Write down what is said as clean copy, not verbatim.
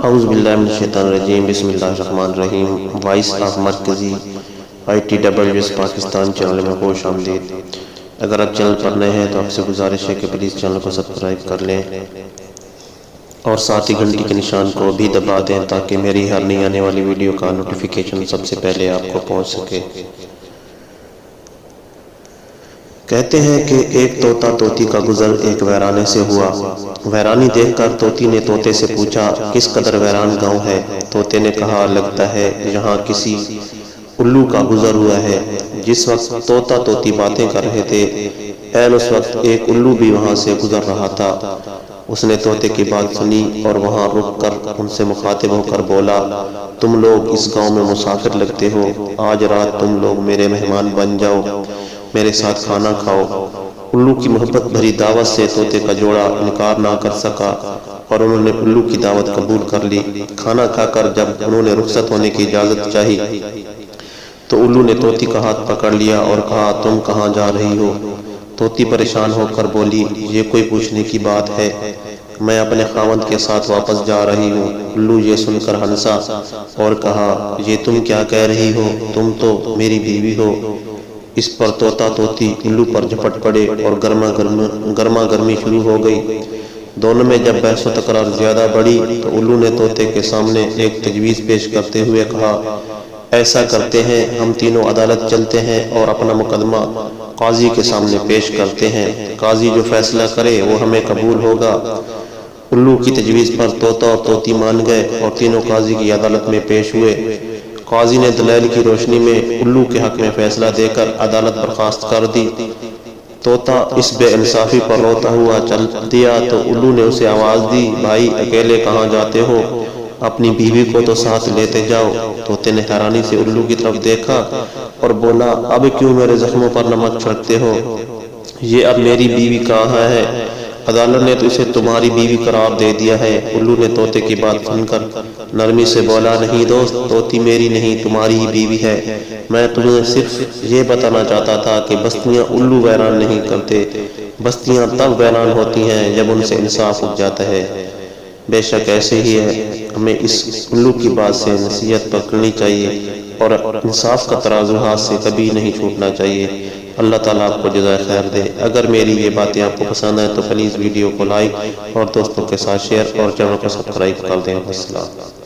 اعوذ باللہ من الشیطان الرجیم، بسم اللہ الرحمن الرحیم۔ وائس آف مرکزی ITWS پاکستان چینل میں خوش آمدید۔ اگر آپ چینل پر نئے ہیں تو آپ سے گزارش ہے کہ پلیز چینل کو سبسکرائب کر لیں اور ساتھ ہی گھنٹی کے نشان کو بھی دبا دیں تاکہ میری ہر نئی آنے والی ویڈیو کا نوٹیفیکیشن سب سے پہلے آپ کو پہنچ سکے۔ کہتے ہیں کہ ایک طوطا طوطی کا گزر ایک ویرانے سے ہوا۔ ویرانی دیکھ کر طوطی نے طوطے سے پوچھا، کس قدر ویران گاؤں ہے؟ طوطے نے کہا، لگتا ہے یہاں کسی الو کا گزر ہوا ہے۔ جس وقت طوطا طوطی باتیں کر رہے تھے، عین اس وقت ایک الو بھی وہاں سے گزر رہا تھا۔ اس نے طوطے کی بات سنی اور وہاں رک کر ان سے مخاطب ہو کر بولا، تم لوگ اس گاؤں میں مسافر لگتے ہو، آج رات تم لوگ میرے مہمان بن جاؤ، میرے ساتھ کھانا کھاؤ۔ الو کی محبت بھری دعوت سے طوطے کا جوڑا انکار نہ کر سکا اور انہوں نے الو کی دعوت قبول کر لی۔ کھانا کھا کر جب انہوں نے رخصت ہونے کی اجازت چاہی تو الو نے طوطی کا ہاتھ پکڑ لیا اور کہا، تم کہاں جا رہی ہو؟ طوطی پریشان ہو کر بولی، یہ کوئی پوچھنے کی بات ہے، میں اپنے خاوند کے ساتھ واپس جا رہی ہوں۔ الو یہ سن کر ہنسا اور کہا، یہ تم کیا کہہ رہی ہو؟ تم تو میری بیوی ہو۔ اس پر طوطا طوطی الو پر جھپٹ پڑے اور گرما گرمی شروع ہو گئی۔ دونوں میں جب بحث و تکرار زیادہ بڑھی تو الو نے طوطے کے سامنے ایک تجویز پیش کرتے ہوئے کہا، ایسا کرتے ہیں، ہم تینوں عدالت چلتے ہیں اور اپنا مقدمہ قاضی کے سامنے پیش کرتے ہیں، قاضی جو فیصلہ کرے وہ ہمیں قبول ہوگا۔ الو کی تجویز پر طوطا اور طوطی مان گئے اور تینوں قاضی کی عدالت میں پیش ہوئے۔ قاضی نے دلائل کی روشنی میں الو کے حق میں فیصلہ دے کر عدالت برخاست کر دی۔ طوطا اس بے انصافی پر روتا ہوا چل دیا تو الو نے اسے آواز دی، بھائی اکیلے کہاں جاتے ہو؟ اپنی بیوی کو تو ساتھ لیتے جاؤ۔ طوطے نے حیرانی سے الو کی طرف دیکھا اور بولا، اب کیوں میرے زخموں پر نمک چھڑکتے ہو؟ یہ اب میری بیوی کہاں ہے؟ عدالت نے تو اسے تمہاری بیوی قرار دے دیا ہے۔ الو نے طوطے کی بات سن کر نرمی سے بولا، نہیں دوست، طوطی میری نہیں تمہاری ہی بیوی ہے۔ میں تمہیں صرف یہ بتانا چاہتا تھا کہ بستیاں الو ویران نہیں کرتے، بستیاں تب ویران ہوتی ہیں جب ان سے انصاف اٹھ جاتا ہے۔ بے شک ایسے ہی ہے، ہمیں اس الو کی بات سے نصیحت پکڑنی چاہیے اور انصاف کا ترازو ہاتھ سے کبھی نہیں چھوٹنا چاہیے۔ اللہ تعالیٰ آپ کو جزائے خیر دے۔ اگر میری یہ باتیں آپ کو پسند ہیں تو پلیز ویڈیو کو لائک اور دوستوں کے ساتھ شیئر اور چینل کو سبسکرائب کر دیں۔ السلام۔